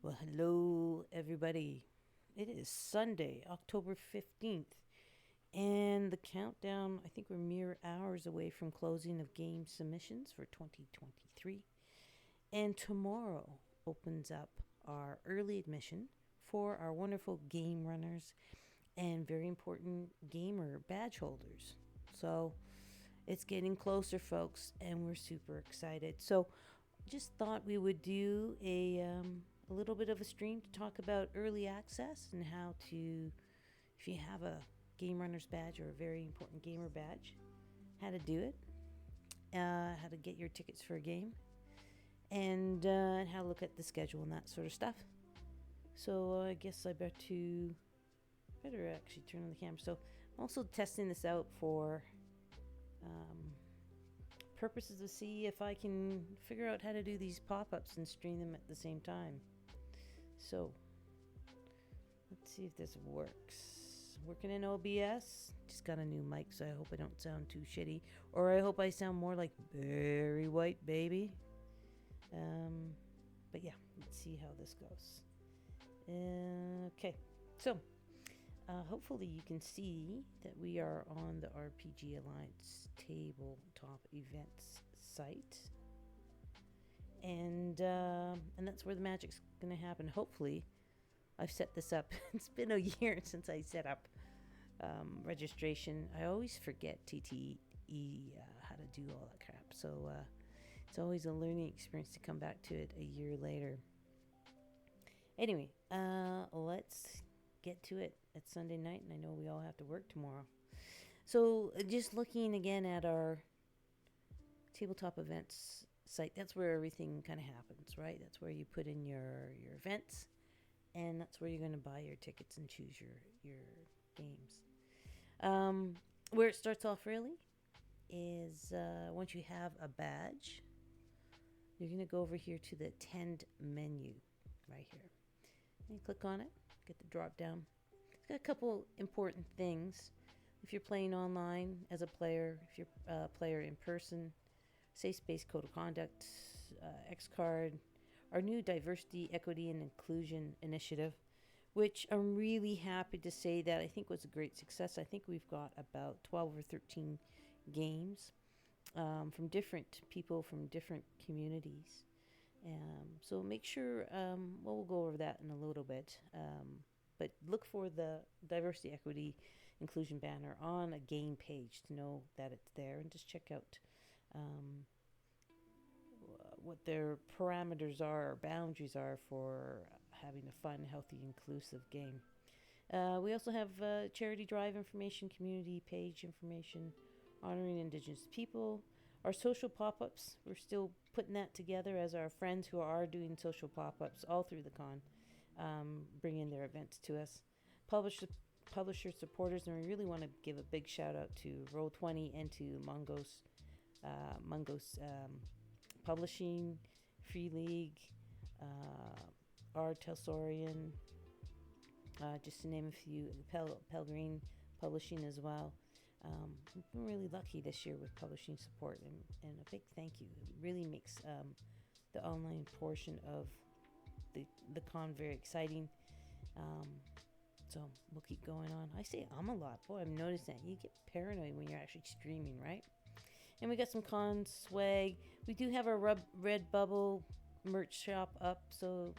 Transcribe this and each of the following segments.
Well, hello, everybody. It is Sunday, October 15th, and the countdown, I think we're mere hours away from closing of game submissions for 2023. And tomorrow opens up our early admission for our wonderful game runners and very important gamer badge holders. So it's getting closer, folks, and we're super excited. So just thought we would do a little bit of a stream to talk about early access and how to, if you have a game runner's badge or a very important gamer badge, how to do it, how to get your tickets for a game, and how to look at the schedule and that sort of stuff. So I guess I better actually turn on the camera. So I'm also testing this out for purposes to see if I can figure out how to do these pop-ups and stream them at the same time. So let's see if this works. Working in OBS. Just got a new mic, so I hope I don't sound too shitty, or I hope I sound more like Barry White, baby. But yeah, let's see how this goes. Okay, so hopefully you can see that we are on the RPG Alliance tabletop events site, and that's where the magic's gonna happen. Hopefully, I've set this up. It's been a year since I set up registration. I always forget TTE how to do all that crap. So it's always a learning experience to come back to it a year later. Anyway, let's get to it. It's Sunday night, and I know we all have to work tomorrow. So just looking again at our tabletop events site, that's where everything kind of happens, right? That's where you put in your events, and that's where you're going to buy your tickets and choose your games. Where it starts off really is once you have a badge, you're going to go over here to the attend menu right here. And you click on it, get the drop down. It's got a couple important things. If you're playing online as a player, if you're a player in person, safe space code of conduct, X card, our new diversity, equity, and inclusion initiative, which I'm really happy to say that I think was a great success. I think we've got about 12 or 13 games from different people from different communities. So make sure, we'll go over that in a little bit, but look for the diversity, equity, inclusion banner on a game page to know that it's there, and just check out what their parameters are or boundaries are for having a fun, healthy, inclusive game. We also have charity drive information, community page information, honoring Indigenous people. Our social pop-ups, we're still putting that together as our friends who are doing social pop-ups all through the con bring in their events to us. Publisher supporters, and we really want to give a big shout out to Roll20 and to Mungos Publishing, Free League, R. Telsorian, just to name a few, Pelgreen Publishing as well. We've been really lucky this year with publishing support, and a big thank you. It really makes the online portion of the con very exciting. So we'll keep going on. I say a lot. Boy, I've noticed that. You get paranoid when you're actually streaming, right? And we got some con swag. We do have our Redbubble merch shop up, so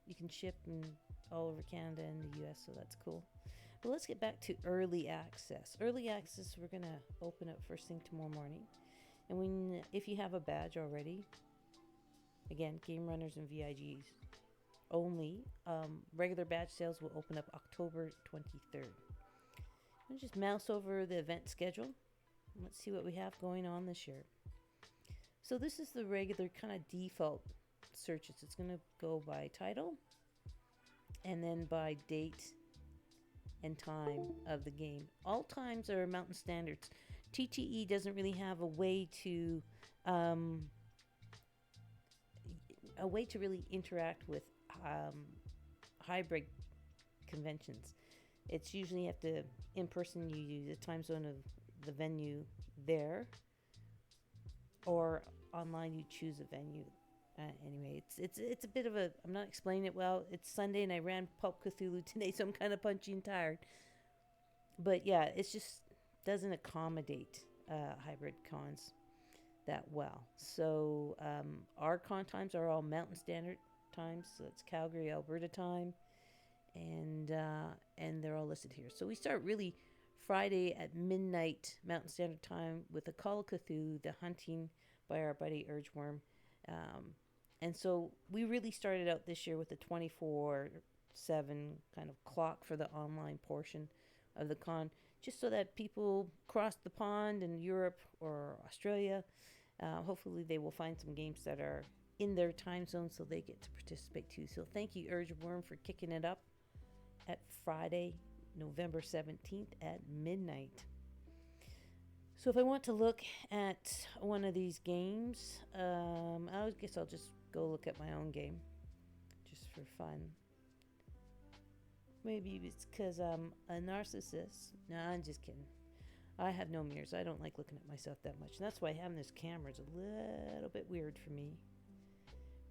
you can ship all over Canada and the US, so that's cool. But let's get back to early access. Early access, we're going to open up first thing tomorrow morning. And if you have a badge already, again, game runners and VIGs only, regular badge sales will open up October 23rd. I'll just mouse over the event schedule. Let's see what we have going on this year. So this is the regular kind of default searches. It's going to go by title and then by date and time of the game. All times are Mountain Standards. TTE doesn't really have a way to really interact with hybrid conventions. It's usually you have to in person. You use the time zone of the venue there, or online you choose a venue Anyway, it's a bit of a. I'm not explaining it well. It's Sunday and I ran Pulp Cthulhu today, so I'm kind of punchy and tired. But yeah, it's just doesn't accommodate hybrid cons that well. So our con times are all Mountain Standard times. So it's Calgary, Alberta time, and they're all listed here. So we start really Friday at midnight Mountain Standard Time with the Call of Cthulhu, the hunting by our buddy Urgeworm. And so we really started out this year with a 24/7 kind of clock for the online portion of the con, just so that people across the pond in Europe or Australia, hopefully they will find some games that are in their time zone so they get to participate too. So thank you, Urgeworm, for kicking it up at Friday, November 17th at midnight. So if I want to look at one of these games, I guess I'll just go look at my own game, just for fun. Maybe it's because I'm a narcissist. No, I'm just kidding. I have no mirrors. I don't like looking at myself that much. And that's why having this camera is a little bit weird for me.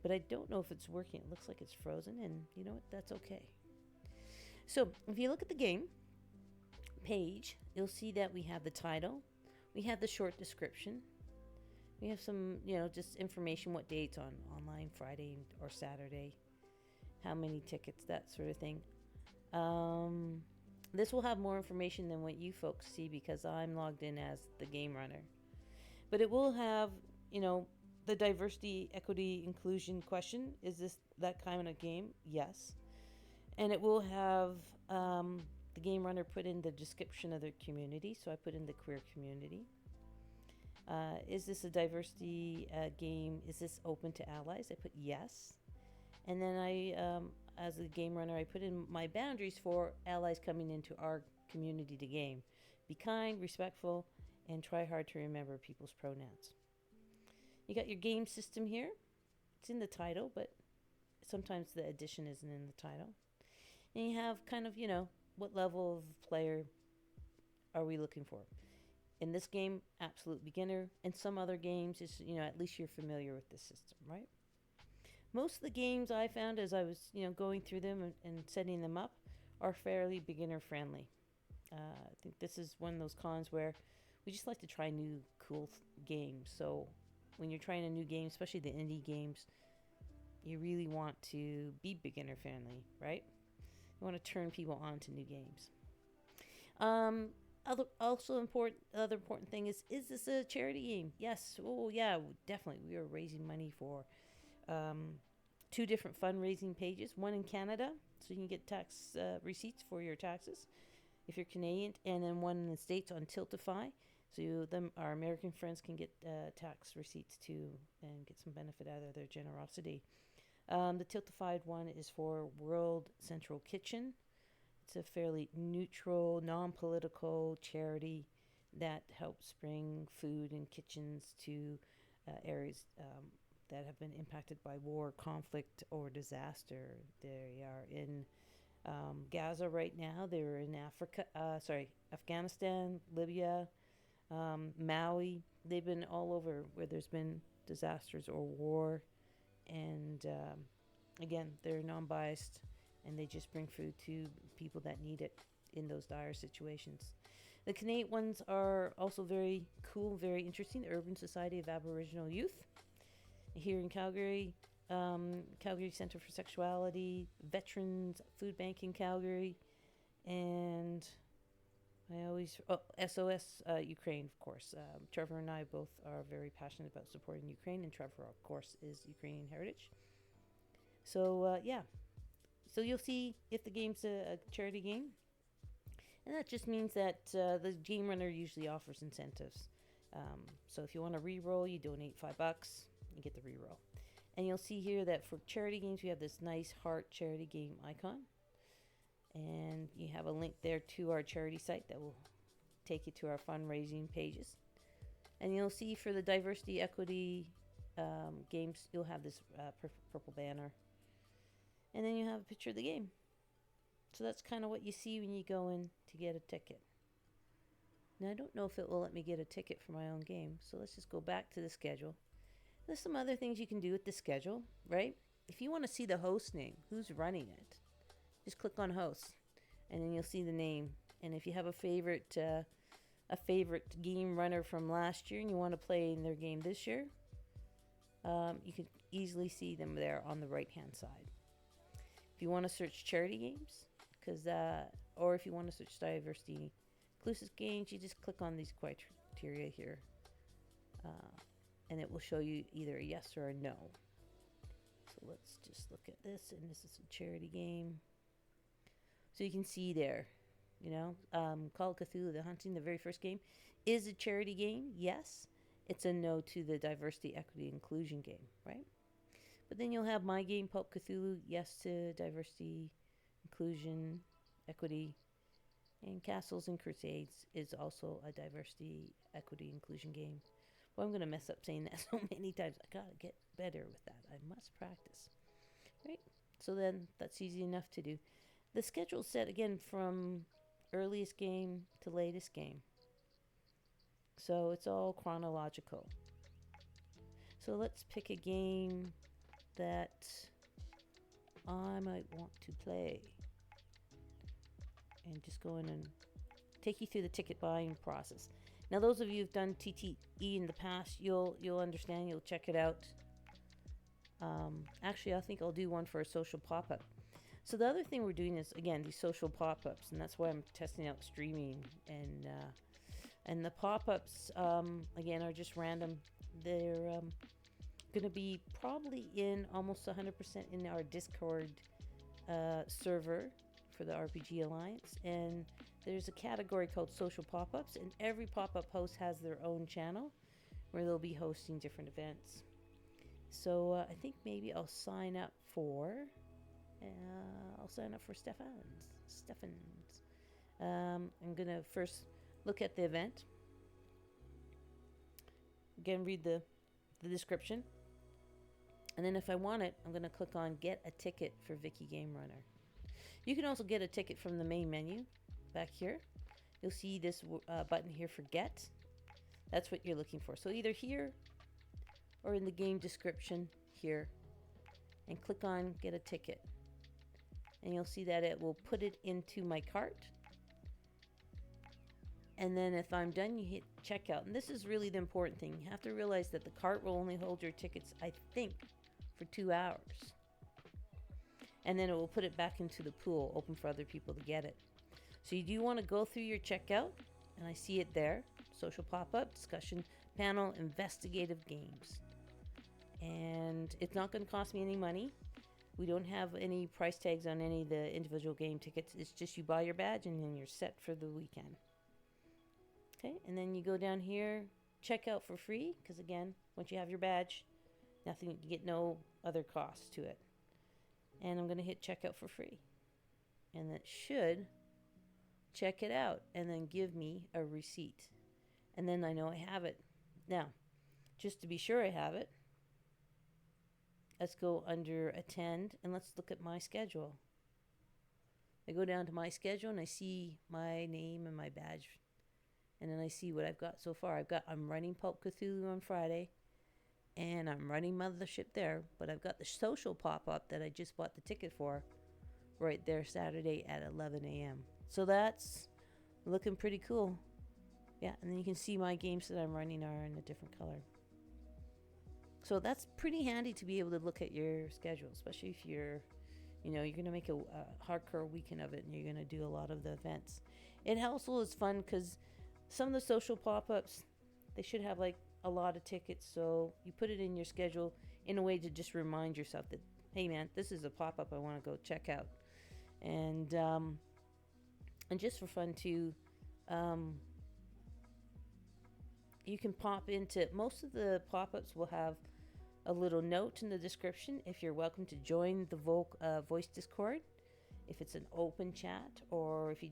But I don't know if it's working. It looks like it's frozen, and you know what? That's okay. So if you look at the game page, you'll see that we have the title. We have the short description. We have some, just information, what day it's on, online, Friday or Saturday, how many tickets, that sort of thing. This will have more information than what you folks see because I'm logged in as the game runner. But it will have, the diversity, equity, inclusion question. Is this that kind of game? Yes. And it will have the game runner put in the description of their community. So I put in the queer community. Is this a diversity game? Is this open to allies? I put yes. And then as a game runner, I put in my boundaries for allies coming into our community to game. Be kind, respectful, and try hard to remember people's pronouns. You got your game system here. It's in the title, but sometimes the addition isn't in the title. And you have kind of, what level of player are we looking for? In this game, absolute beginner. In some other games, it's, at least you're familiar with the system, right? Most of the games I found as I was, going through them and setting them up are fairly beginner friendly. I think this is one of those cons where we just like to try new, cool games. So when you're trying a new game, especially the indie games, you really want to be beginner friendly, right? You want to turn people on to new games. Other important thing is this a charity game? Yes. Oh, yeah, definitely. We are raising money for 2 different fundraising pages. One in Canada, so you can get tax receipts for your taxes if you're Canadian, and then one in the States on Tiltify. So our American friends can get tax receipts too and get some benefit out of their generosity. The Tiltified one is for World Central Kitchen. It's a fairly neutral, non-political charity that helps bring food and kitchens to areas that have been impacted by war, conflict, or disaster. They are in Gaza right now. They're in Afghanistan, Libya, Maui. They've been all over where there's been disasters or war. And again, they're non-biased, and they just bring food to people that need it in those dire situations. The Canadian ones are also very cool, very interesting. The Urban Society of Aboriginal Youth here in Calgary, Calgary Centre for Sexuality, Veterans Food Bank in Calgary, and SOS Ukraine, of course. Trevor and I both are very passionate about supporting Ukraine, and Trevor, of course, is Ukrainian heritage. So, So you'll see if the game's a charity game. And that just means that the game runner usually offers incentives. So if you want to re-roll, you donate $5, you get the re-roll. And you'll see here that for charity games, we have this nice heart charity game icon. And you have a link there to our charity site that will take you to our fundraising pages. And you'll see for the diversity, equity games, you'll have this purple banner. And then you have a picture of the game. So that's kind of what you see when you go in to get a ticket. Now, I don't know if it will let me get a ticket for my own game. So let's just go back to the schedule. There's some other things you can do with the schedule, right? If you want to see the host name, who's running it, just click on host, and then you'll see the name. And if you have a favorite game runner from last year and you want to play in their game this year, you can easily see them there on the right-hand side. If you want to search charity games, or if you want to search diversity inclusive games, you just click on these criteria here, and it will show you either a yes or a no. So let's just look at this, and this is a charity game. So you can see there, Pulp Cthulhu, The Hunting, the very first game, is a charity game. Yes, it's a no to the diversity, equity, inclusion game, right? But then you'll have my game, Pulp Cthulhu, yes to diversity, inclusion, equity, and Castles and Crusades is also a diversity, equity, inclusion game. Well, I'm going to mess up saying that so many times. I got to get better with that. I must practice, right? So then that's easy enough to do. The schedule's set, again, from earliest game to latest game. So it's all chronological. So let's pick a game that I might want to play. And just go in and take you through the ticket buying process. Now, those of you who've done TTE in the past, you'll understand. You'll check it out. Actually, I think I'll do one for a social pop-up. So the other thing we're doing is, again, these social pop-ups, and that's why I'm testing out streaming. And the pop-ups, again, are just random. They're going to be probably in almost 100% in our Discord server for the RPG Alliance. And there's a category called social pop-ups, and every pop-up host has their own channel where they'll be hosting different events. So I think maybe I'll sign up for Stefan's. I'm going to first look at the event. Again, read the description. And then if I want it, I'm going to click on Get a Ticket for Vicky Game Runner. You can also get a ticket from the main menu back here. You'll see this button here for Get. That's what you're looking for. So either here or in the game description here, and click on Get a Ticket. And you'll see that it will put it into my cart. And then if I'm done, you hit checkout. And this is really the important thing. You have to realize that the cart will only hold your tickets, I think, for 2 hours. And then it will put it back into the pool, open for other people to get it. So you do want to go through your checkout, and I see it there. Social pop-up, discussion panel, investigative games. And it's not going to cost me any money. We don't have any price tags on any of the individual game tickets. It's just you buy your badge and then you're set for the weekend. Okay, and then you go down here, check out for free, because again, once you have your badge, you get no other cost to it. And I'm going to hit checkout for free. And that should check it out and then give me a receipt. And then I know I have it. Now, just to be sure I have it, let's go under attend and let's look at my schedule. I go down to my schedule and I see my name and my badge. And then I see what I've got so far. I'm running Pulp Cthulhu on Friday, and I'm running Mothership there, but I've got the social pop-up that I just bought the ticket for right there Saturday at 11 a.m. So that's looking pretty cool. Yeah, and then you can see my games that I'm running are in a different color. So that's pretty handy to be able to look at your schedule, especially if you're going to make a hardcore weekend of it and you're going to do a lot of the events. It also is fun because some of the social pop-ups, they should have like a lot of tickets, so you put it in your schedule in a way to just remind yourself that, hey man, this is a pop-up I want to go check out. And just for fun too, you can pop into, most of the pop-ups will have a little note in the description if you're welcome to join the voice Discord, if it's an open chat, or if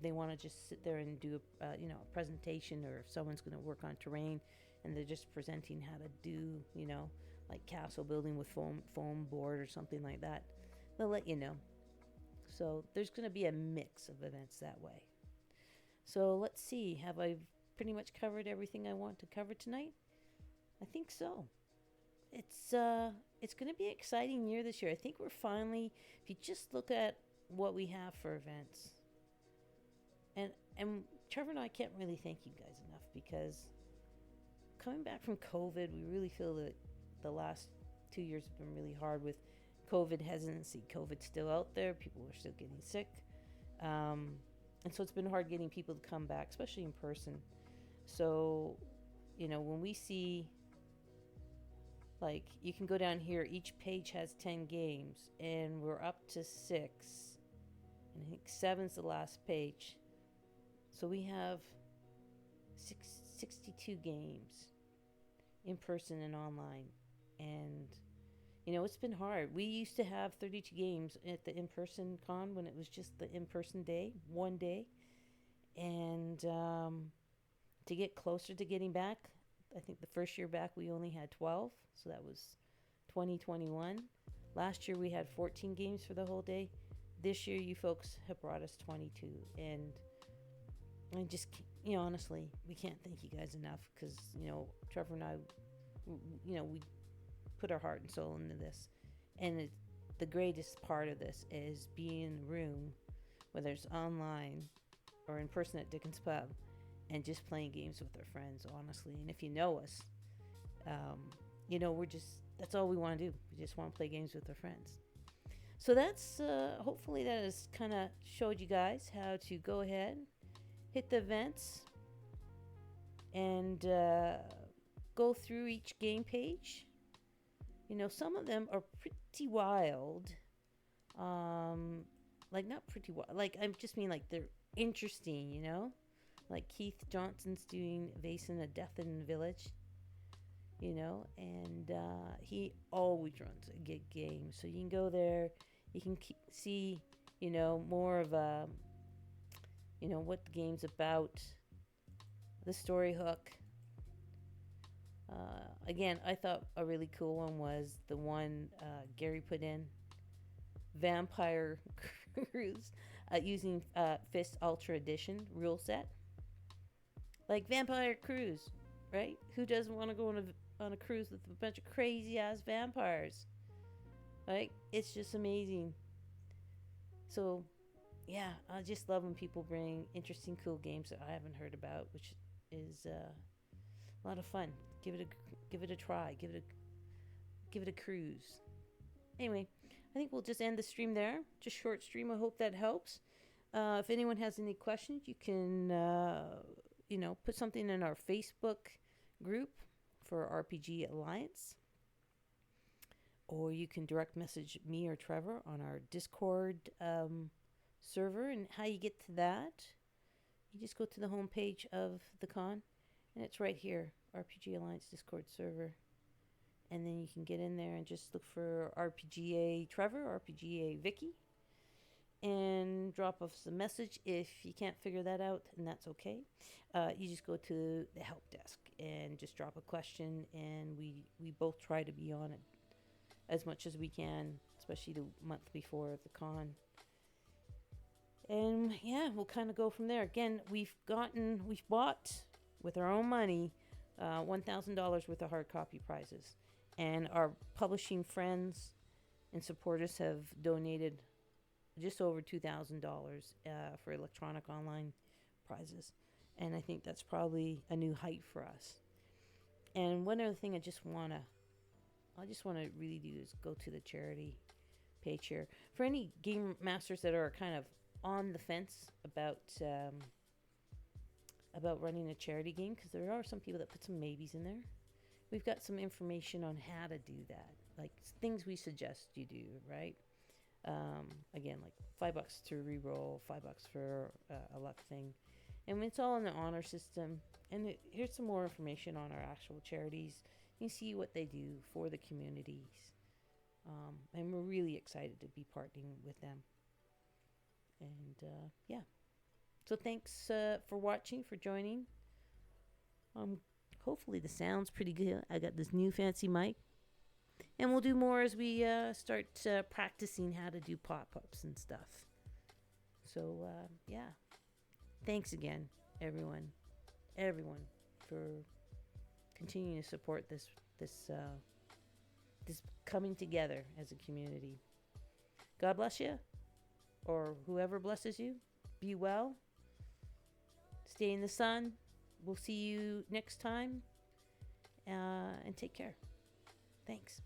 they want to just sit there and do a presentation, or if someone's going to work on terrain and they're just presenting how to do, like castle building with foam board or something like that, they'll let you know. So there's going to be a mix of events that way. So let's see, have I pretty much covered everything I want to cover tonight? I think so. it's going to be an exciting year this year. I think we're finally, if you just look at what we have for events, and Trevor and I can't really thank you guys enough, because coming back from COVID, we really feel that the last 2 years have been really hard with COVID hesitancy. COVID's still out there. People are still getting sick. And so it's been hard getting people to come back, especially in person. So, when we see, like, you can go down here, each page has 10 games, and we're up to 6. And I think 7's the last page. So we have 62 games in person and online. And, it's been hard. We used to have 32 games at the in-person con when it was just the in-person day, one day. And to get closer to getting back, I think the first year back we only had 12. So that was 2021. Last year we had 14 games for the whole day. This year you folks have brought us 22. And I just, honestly, we can't thank you guys enough, because, Trevor and I, we put our heart and soul into this. And the greatest part of this is being in the room, whether it's online or in person at Dickens Pub, and just playing games with our friends, honestly. And if you know us, that's all we want to do. We just want to play games with our friends. So that's, hopefully that has kind of showed you guys how to go ahead, hit the events, and go through each game page. Some of them are pretty wild. Like, not pretty wild. Like, I just mean, like, they're interesting, Like Keith Johnson's doing Vaesen, A Death in the Village, and he always runs a good game. So you can go there, you can see, more of what the game's about, the story hook. Again, I thought a really cool one was the one Gary put in, Vampire Cruise, using Fist Ultra Edition rule set. Like Vampire Cruise, right? Who doesn't want to go on a cruise with a bunch of crazy ass vampires? Right? It's just amazing. So, yeah, I just love when people bring interesting, cool games that I haven't heard about, which is a lot of fun. Give it a try. Give it a cruise. Anyway, I think we'll just end the stream there. Just short stream. I hope that helps. If anyone has any questions, you can put something in our Facebook group for RPGA Alliance, or you can direct message me or Trevor on our Discord server. And how you get to that, you just go to the homepage of the con, and it's right here, RPGA Alliance Discord server. And then you can get in there and just look for RPGA Trevor, RPGA Vicky, and drop us a message. If you can't figure that out, and that's okay, you just go to the help desk and just drop a question, and we both try to be on it as much as we can, especially the month before the con. And yeah, we'll kind of go from there. Again, we've bought with our own money $1,000 worth of hard copy prizes, and our publishing friends and supporters have donated just over $2,000 for electronic online prizes. And I think that's probably a new height for us. And one other thing I just want to really do is go to the charity page here. For any game masters that are kind of on the fence about running a charity game, because there are some people that put some maybes in there, we've got some information on how to do that, like things we suggest you do, right? Again, like $5 to re-roll, $5 for a luck thing, and it's all in the honor system. And here's some more information on our actual charities. You can see what they do for the communities, and we're really excited to be partnering with them. And yeah, so thanks for watching, for joining. Hopefully the sound's pretty good. I got this new fancy mic. And we'll do more as we start practicing how to do pop-ups and stuff. So, yeah. Thanks again, everyone, for continuing to support this this coming together as a community. God bless you, or whoever blesses you. Be well. Stay in the sun. We'll see you next time. And take care. Thanks.